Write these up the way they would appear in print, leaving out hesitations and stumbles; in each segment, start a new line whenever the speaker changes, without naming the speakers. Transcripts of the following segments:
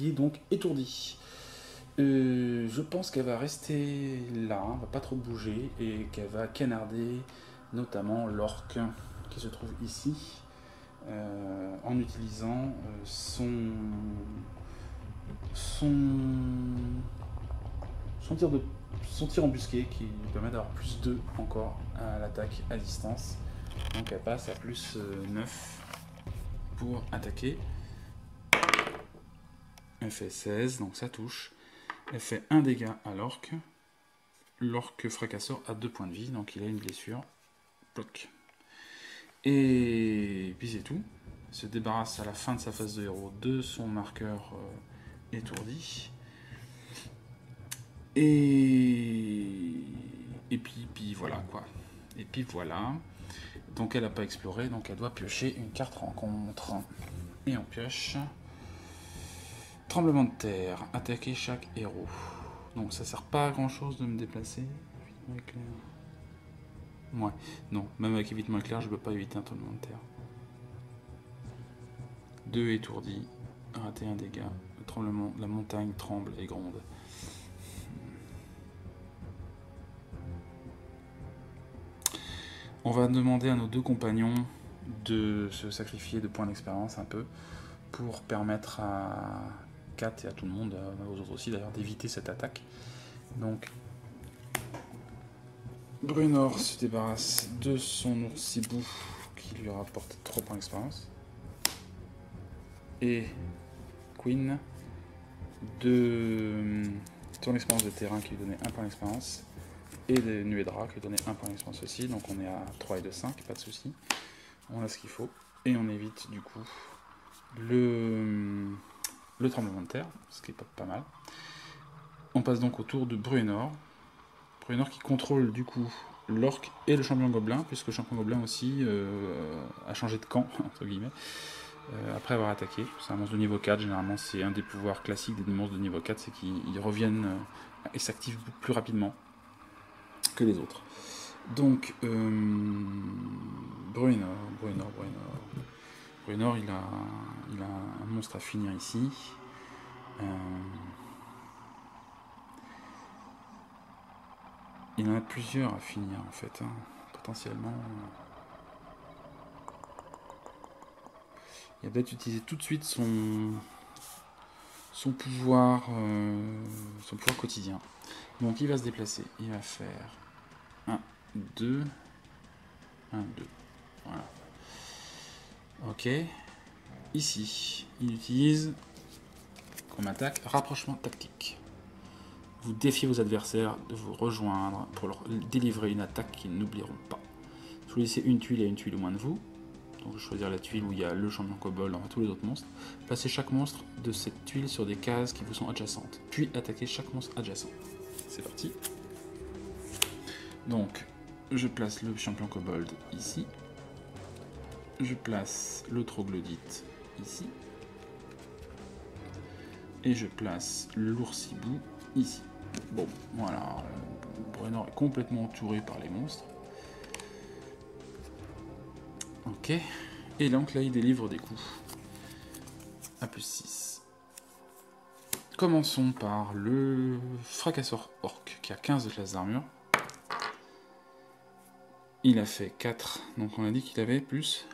qui est donc étourdie. Je pense qu'elle va rester là, hein, va pas trop bouger, et qu'elle va canarder notamment l'orque qui se trouve ici, en utilisant son tir embusqué qui lui permet d'avoir plus 2 encore à l'attaque à distance. Donc elle passe à plus 9 pour attaquer. Elle fait 16, donc ça touche. Elle fait 1 dégât à l'orque. L'orque fracasseur a 2 points de vie, donc il a une blessure. Bloc. Et puis c'est tout. Il se débarrasse à la fin de sa phase de héros de son marqueur étourdi. Et puis voilà quoi. Et puis voilà. Donc elle n'a pas exploré, donc elle doit piocher une carte rencontre. Et on pioche. Tremblement de terre. Attaquer chaque héros. Donc ça sert pas à grand chose de me déplacer. Évitement éclair. Ouais, non, même avec évitement éclair, je peux pas éviter un tremblement de terre. 2 étourdis. Rater un dégât. Le tremblement, la montagne tremble et gronde. On va demander à nos 2 compagnons de se sacrifier de points d'expérience un peu pour permettre à Kat et à tout le monde, aux autres aussi d'ailleurs, d'éviter cette attaque. Donc, Bruenor se débarrasse de son oursibou qui lui rapporte 3 points d'expérience. Et Queen de son expérience de terrain qui lui donnait 1 point d'expérience. Et de Nuedra qui lui donnait 1 point d'expérience aussi. Donc on est à 3 et 2, 5, pas de souci. On a ce qu'il faut. Et on évite du coup le tremblement de terre, ce qui est pas mal. On passe donc au tour de Bruenor. Bruenor qui contrôle du coup l'orque et le champion gobelin, puisque le champion gobelin aussi a changé de camp, entre guillemets, après avoir attaqué. C'est un monstre de niveau 4, généralement c'est un des pouvoirs classiques des monstres de niveau 4, c'est qu'ils reviennent et s'activent plus rapidement que les autres. Donc, Bruenor, il a un monstre à finir ici. Il en a plusieurs à finir en fait, hein, potentiellement. Il va peut-être utiliser tout de suite son pouvoir quotidien. Donc il va se déplacer, il va faire 1, 2, 1, 2. Voilà. Ok. Ici, il utilise comme attaque rapprochement tactique. Vous défiez vos adversaires de vous rejoindre pour leur délivrer une attaque qu'ils n'oublieront pas. Choisissez une tuile et une tuile au moins de vous. Donc je vais choisir la tuile où il y a le champion kobold, enfin tous les autres monstres. Placez chaque monstre de cette tuile sur des cases qui vous sont adjacentes. Puis attaquez chaque monstre adjacent. C'est parti. Donc, je place le champion kobold ici. Je place le troglodyte ici. Et je place l'oursibou ici. Bon, voilà. Bruenor est complètement entouré par les monstres. Ok. Et donc là, il délivre des coups. À plus 6. Commençons par le fracasseur orc qui a 15 de classe d'armure. Il a fait 4. Donc on a dit qu'il avait plus...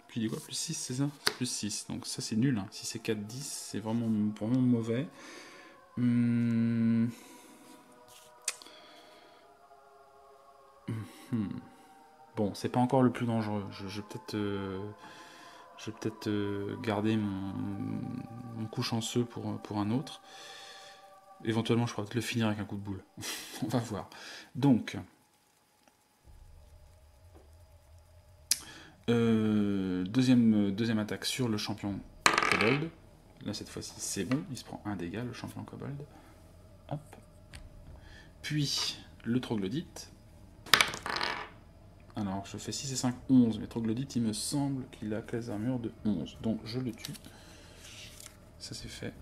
Puis il dit quoi? Plus 6, c'est ça? Plus 6. Donc ça c'est nul. Hein. Si c'est 4, 10, c'est vraiment mauvais. Bon, c'est pas encore le plus dangereux. Je vais peut-être garder mon coup chanceux pour un autre. Éventuellement, je pourrais peut-être le finir avec un coup de boule. On va voir. Donc, deuxième attaque sur le champion kobold. Là, cette fois-ci, c'est bon. Il se prend 1 dégât, le champion kobold. Hop. Puis, le troglodyte. Alors, je fais 6 et 5, 11. Mais troglodyte, il me semble qu'il a classe d'armure de 11. Donc, je le tue. Ça, c'est fait.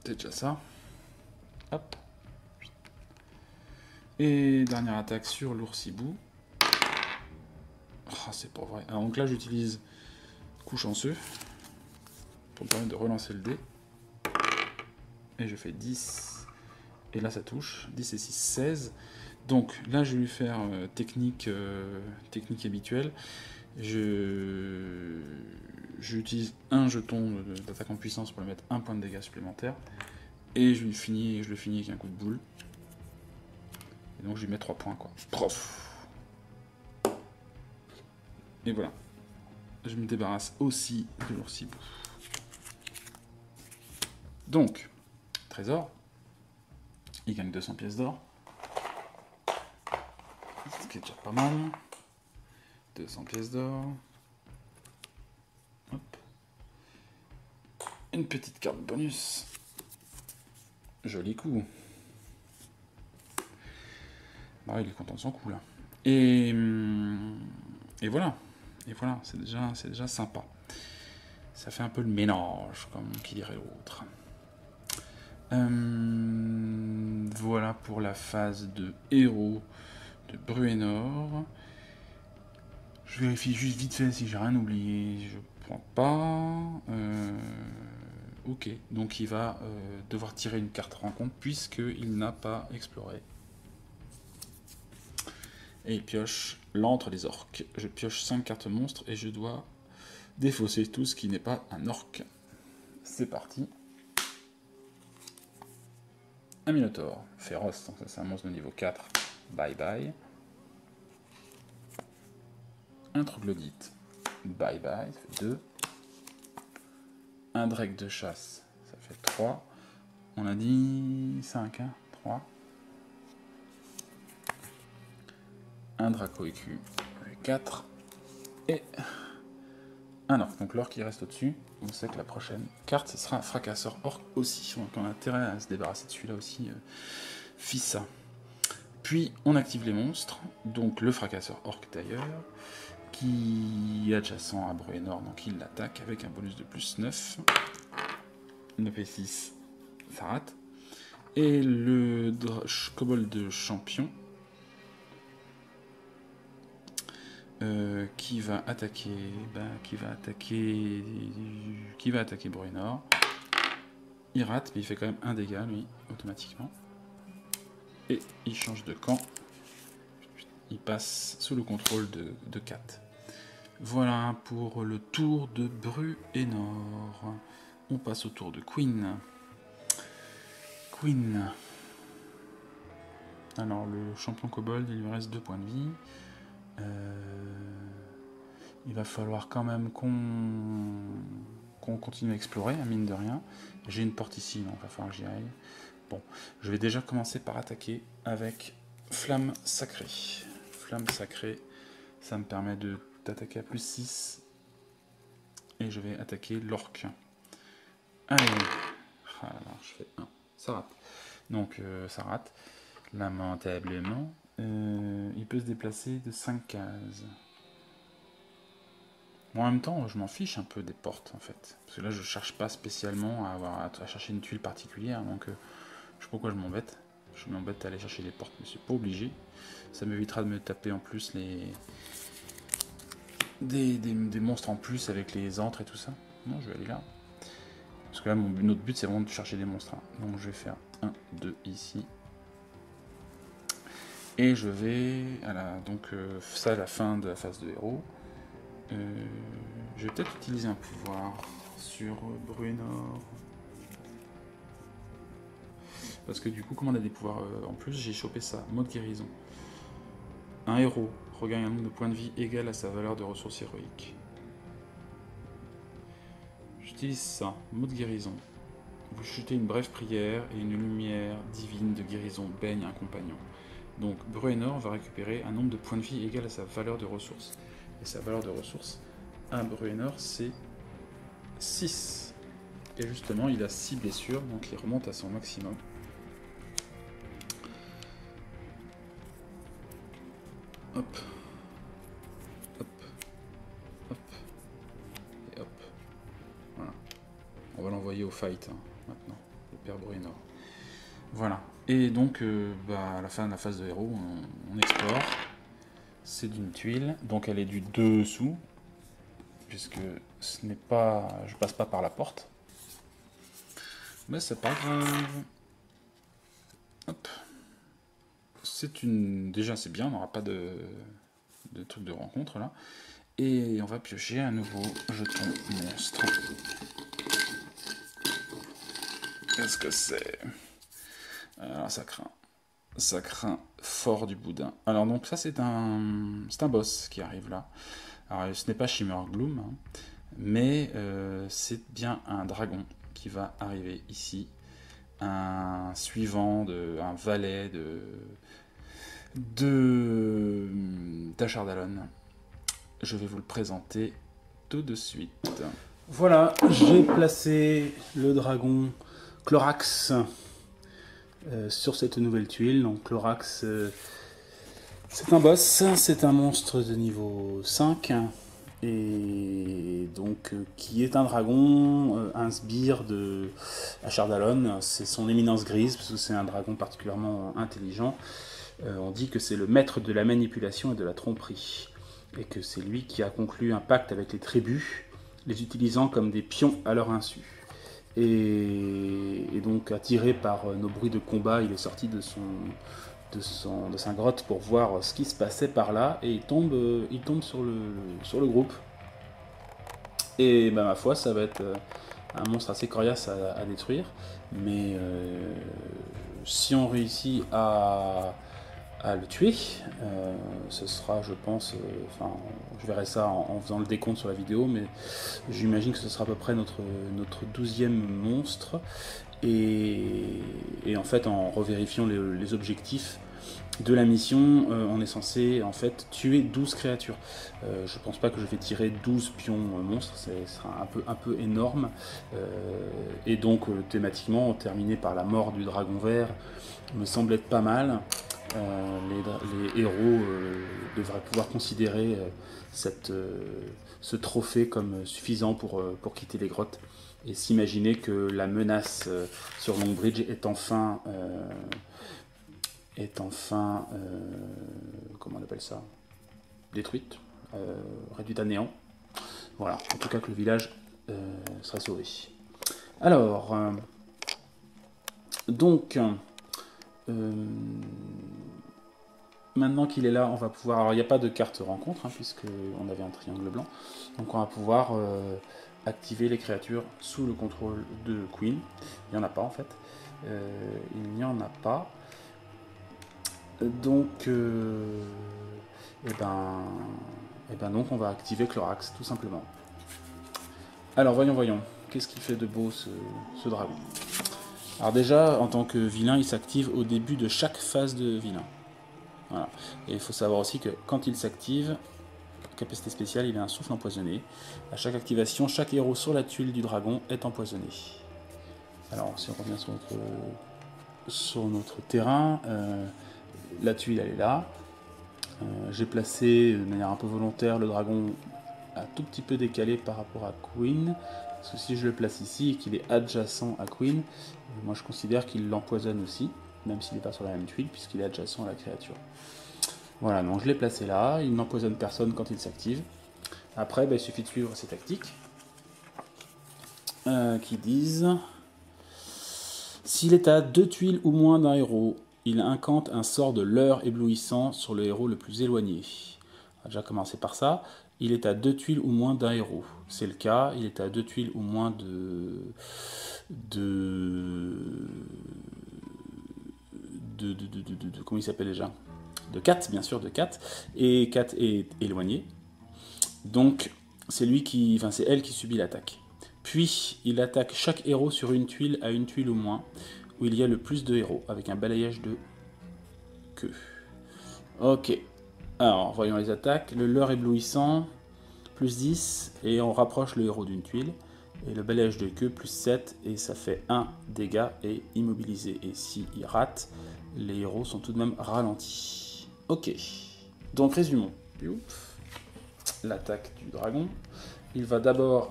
C'est déjà ça. Hop. Et dernière attaque sur l'oursibou. Oh, Ah, c'est pas vrai. Alors, donc là, j'utilise coup chanceux pour me permettre de relancer le dé. Et je fais 10. Et là, ça touche. 10 et 6, 16. Donc là, je vais lui faire technique habituelle. J'utilise un jeton d'attaque en puissance pour lui mettre un point de dégâts supplémentaire. Et je le finis avec un coup de boule. Et donc je lui mets 3 points, quoi. Prof. Et voilà. Je me débarrasse aussi de l'oursibou. Donc, trésor. Il gagne 200 pièces d'or. Ce qui est déjà pas mal. 200 pièces d'or. Hop. Une petite carte bonus. Joli coup. Bah, il est content de son coup là. Et voilà. Et voilà, c'est déjà sympa. Ça fait un peu le mélange, comme qui dirait l'autre. Voilà pour la phase de héros de Bruenor. Je vérifie juste vite fait si j'ai rien oublié. Je prends pas. Ok, donc il va devoir tirer une carte rencontre puisqu'il n'a pas exploré. Et il pioche l'antre des orques. Je pioche 5 cartes monstres et je dois défausser tout ce qui n'est pas un orc. C'est parti. Un minotaure féroce, donc ça c'est un monstre de niveau 4. Bye bye. Un troglodyte. Bye bye, ça fait 2. Un drake de chasse, ça fait 3. On a dit 5, hein, 3. Un draco écu, ça fait 4. Et un orc. Donc l'orc qui reste au-dessus. On sait que la prochaine carte, ce sera un fracasseur orc aussi. Donc on a intérêt à se débarrasser de celui-là aussi. Fissa. Puis on active les monstres. Donc le fracasseur orc d'ailleurs, qui est adjacent à Bruenor, donc il l'attaque avec un bonus de plus 9. 9 et 6, ça rate. Et le kobold de champion, qui va attaquer Bruenor. Il rate, mais il fait quand même un dégât, lui, automatiquement. Et il change de camp. Il passe sous le contrôle de Kat. Voilà pour le tour de Bruenor. On passe au tour de Queen. Alors, le champion kobold, il lui reste 2 points de vie. Il va falloir quand même qu'on continue à explorer, à mine de rien. J'ai une porte ici, donc il va falloir que j'y aille. Bon, je vais déjà commencer par attaquer avec Flamme Sacrée. Flamme Sacrée, ça me permet d'attaquer à plus 6. Et je vais attaquer l'orc. Allez, alors je fais 1. Ça rate. Donc ça rate. Lamentablement. Il peut se déplacer de 5 cases. Bon, en même temps, je m'en fiche un peu des portes en fait. Parce que là, je cherche pas spécialement à chercher une tuile particulière. Donc, je sais pas pourquoi je m'embête. Je m'embête à aller chercher des portes, mais c'est pas obligé. Ça m'évitera de me taper en plus des monstres en plus avec les antres et tout ça. Non, je vais aller là. Parce que là, notre but, c'est vraiment de chercher des monstres. Hein. Donc, je vais faire 1, 2 ici. Et je vais donc ça à la fin de la phase de héros. Je vais peut-être utiliser un pouvoir sur Bruenor. Parce que du coup, comme on a des pouvoirs en plus, j'ai chopé ça. Mode guérison. Un héros regagne un nombre de points de vie égal à sa valeur de ressources héroïques. J'utilise ça. Mode guérison. Vous chutez une brève prière et une lumière divine de guérison baigne un compagnon. Donc Bruenor va récupérer un nombre de points de vie égal à sa valeur de ressources. Et sa valeur de ressources à Bruenor, c'est 6. Et justement, il a 6 blessures, donc il remonte à son maximum. Hop. Hop. Hop. Et hop. Voilà. On va l'envoyer au fight, hein, maintenant, le père Bruenor. Voilà. Et donc, à la fin de la phase de héros, on explore. c'est d'une tuile, donc elle est du dessous, puisque ce n'est pas, je passe pas par la porte. Mais c'est pas grave. Hop. C'est une, déjà c'est bien, on n'aura pas de truc de rencontre là. Et on va piocher un nouveau jeton monstre. Qu'est-ce que c'est? Alors ça craint. Ça craint fort du boudin. Alors donc ça c'est un boss qui arrive là. Alors ce n'est pas Shimmer Gloom, hein, mais c'est bien un dragon qui va arriver ici. Un suivant, un valet d'Achardalon. Je vais vous le présenter tout de suite. Voilà, j'ai placé le dragon Chlorax sur cette nouvelle tuile. Donc Chlorax, c'est un boss, c'est un monstre de niveau 5 et donc qui est un dragon, un sbire de Achardalon. C'est son éminence grise parce que c'est un dragon particulièrement intelligent. On dit que c'est le maître de la manipulation et de la tromperie et que c'est lui qui a conclu un pacte avec les tribus, les utilisant comme des pions à leur insu. Et donc attiré par nos bruits de combat, il est sorti de sa grotte pour voir ce qui se passait par là, et il tombe sur le groupe. Et ben, ma foi, ça va être un monstre assez coriace à détruire, mais si on réussit à le tuer, ce sera, je pense, je verrai ça en faisant le décompte sur la vidéo, mais j'imagine que ce sera à peu près notre 12e monstre, et en fait, en revérifiant les objectifs de la mission, on est censé en fait tuer 12 créatures. Je pense pas que je vais tirer 12 pions monstres, ce sera un peu énorme, et donc thématiquement, terminer par la mort du dragon vert me semble être pas mal. Les héros devraient pouvoir considérer ce trophée comme suffisant pour quitter les grottes et s'imaginer que la menace sur Longbridge est enfin comment on appelle ça, détruite, réduite à néant. Voilà, en tout cas que le village sera sauvé. Alors, donc maintenant qu'il est là, on va pouvoir... Alors, il n'y a pas de carte rencontre, hein, puisqu'on avait un triangle blanc. Donc, on va pouvoir activer les créatures sous le contrôle de Queen. Il n'y en a pas, en fait. Il n'y en a pas. Donc, donc, on va activer Chlorax, tout simplement. Alors, voyons. Qu'est-ce qu'il fait de beau, ce dragon? Alors déjà, en tant que vilain, il s'active au début de chaque phase de vilain. Voilà. Et il faut savoir aussi que quand il s'active, capacité spéciale, il a un souffle empoisonné. À chaque activation, chaque héros sur la tuile du dragon est empoisonné. Alors, si on revient sur notre terrain, la tuile, elle est là. J'ai placé de manière un peu volontaire le dragon un tout petit peu décalé par rapport à Queen. Parce que si je le place ici et qu'il est adjacent à Queen, moi je considère qu'il l'empoisonne aussi, même s'il n'est pas sur la même tuile, puisqu'il est adjacent à la créature. Voilà, donc je l'ai placé là, il n'empoisonne personne quand il s'active. Après, il suffit de suivre ces tactiques qui disent: s'il est à 2 tuiles ou moins d'un héros, il incante un sort de leurre éblouissant sur le héros le plus éloigné. On va déjà commencer par ça. Il est à 2 tuiles ou moins d'un héros. C'est le cas. Il est à 2 tuiles ou moins comment il s'appelle déjà? De 4, bien sûr, de 4. Et 4 est éloigné. Donc, c'est elle qui subit l'attaque. Puis, il attaque chaque héros sur une tuile à 1 tuile ou moins, où il y a le plus de héros, avec un balayage de queue. Ok. Alors, voyons les attaques. Le leurre éblouissant, plus 10, et on rapproche le héros d'une tuile. Et le balayage de queue, plus 7, et ça fait 1 dégât et immobilisé. Et s'il rate, les héros sont tout de même ralentis. Ok. Donc, résumons. L'attaque du dragon. Il va d'abord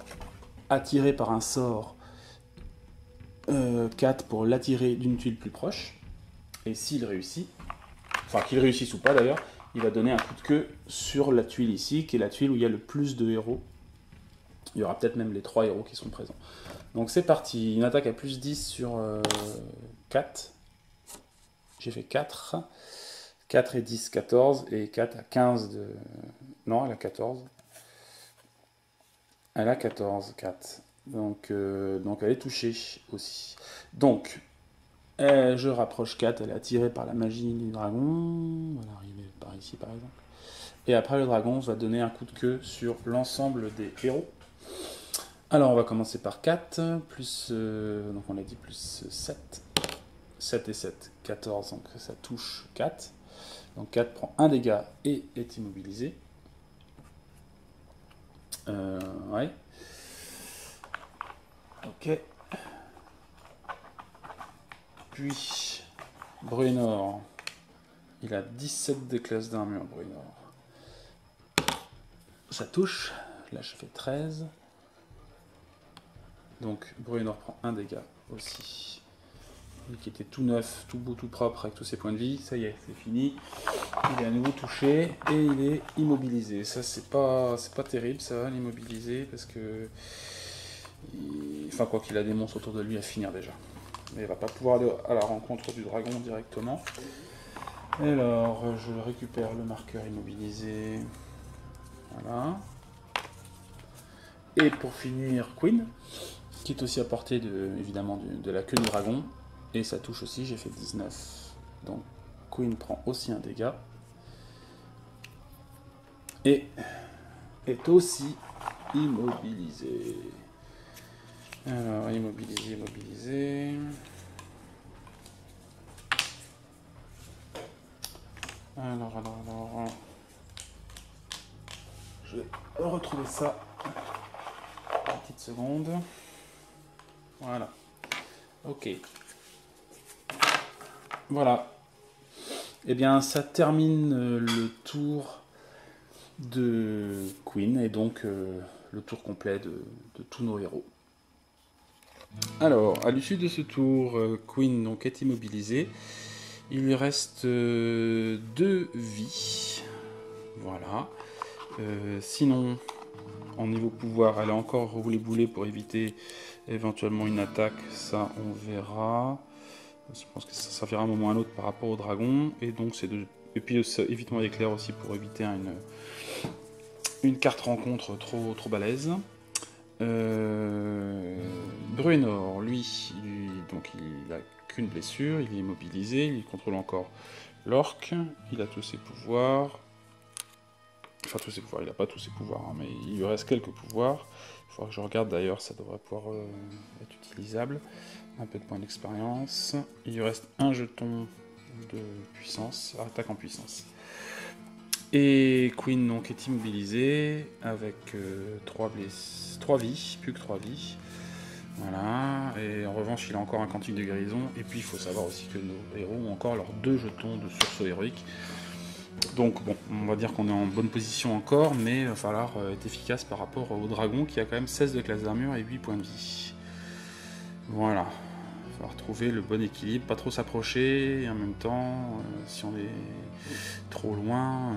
attirer par un sort 4 pour l'attirer d'une tuile plus proche. Et s'il réussit, enfin qu'il réussisse ou pas d'ailleurs, il va donner un coup de queue sur la tuile ici, qui est la tuile où il y a le plus de héros. Il y aura peut-être même les 3 héros qui sont présents. Donc c'est parti, une attaque à plus 10 sur 4. J'ai fait 4. 4 et 10, 14. Et 4 à 15 de... Non, elle a 14. Elle a 14, 4. Donc elle est touchée aussi. Donc, je rapproche 4, elle est attirée par la magie du dragon. Elle va arriver par ici par exemple. Et après le dragon va donner un coup de queue sur l'ensemble des héros. Alors on va commencer par 4, plus, donc on l'a dit plus 7. 7 et 7, 14, donc ça touche 4. Donc 4 prend 1 dégât et est immobilisé. Ouais. Ok. Puis, Bruenor. Il a 17 de classe d'armure, Bruenor. Ça touche. Là, je fais 13. Donc, Bruenor prend 1 dégât aussi. Lui qui était tout neuf, tout beau, tout propre, avec tous ses points de vie. Ça y est, c'est fini. Il est à nouveau touché et il est immobilisé. Ça, c'est pas terrible, ça, l'immobiliser, parce que... Enfin, quoi qu'il a des monstres autour de lui à finir déjà. Mais il va pas pouvoir aller à la rencontre du dragon directement. Alors, je récupère le marqueur immobilisé. Voilà. Et pour finir, Queen, qui est aussi à portée évidemment de la queue du dragon. Et ça touche aussi, j'ai fait 19. Donc, Queen prend aussi un dégât. Et est aussi immobilisé. Alors, immobilisé. Alors. Je vais retrouver ça. Une petite seconde. Voilà. Ok. Voilà. Eh bien, ça termine le tour de Queen et donc le tour complet de tous nos héros. Alors, à l'issue de ce tour, Queen donc, est immobilisée. Il lui reste 2 vies. Voilà. Sinon, en niveau pouvoir, elle a encore roulé boulet pour éviter éventuellement une attaque. Ça, on verra. Je pense que ça servira un moment ou à un autre par rapport au dragon. Et donc, c'est de... Et puis, évitement d'éclair aussi pour éviter une carte rencontre trop balèze. Bruenor, lui, donc il a qu'une blessure, il est immobilisé, il contrôle encore l'orque, il a tous ses pouvoirs. Enfin, tous ses pouvoirs, il n'a pas tous ses pouvoirs, hein, mais il lui reste quelques pouvoirs. Il faudra que je regarde d'ailleurs, ça devrait pouvoir être utilisable. Un peu de points d'expérience. Il lui reste un jeton de puissance, attaque en puissance. Et Queen donc est immobilisée avec 3 vies, plus que 3 vies. Voilà, et en revanche il a encore un cantique de guérison. Et puis il faut savoir aussi que nos héros ont encore leurs 2 jetons de sursaut héroïque. Donc bon, on va dire qu'on est en bonne position encore, mais il va falloir être efficace par rapport au dragon qui a quand même 16 de classe d'armure et 8 points de vie. Voilà. Il va falloir trouver le bon équilibre, pas trop s'approcher, et en même temps, si on est trop loin,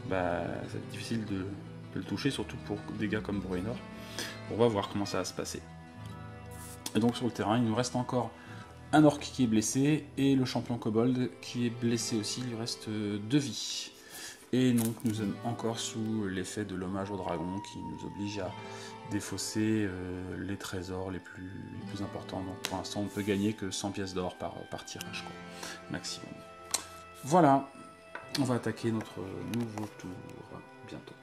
bah, ça va être difficile de le toucher, surtout pour des gars comme Bruenor. On va voir comment ça va se passer. Et donc sur le terrain, il nous reste encore un orc qui est blessé, et le champion kobold qui est blessé aussi, il lui reste 2 vies. Et donc nous sommes encore sous l'effet de l'hommage au dragon qui nous oblige à défausser les trésors les plus importants. Donc pour l'instant on ne peut gagner que 100 pièces d'or par tirage, quoi, maximum. Voilà, on va attaquer notre nouveau tour bientôt.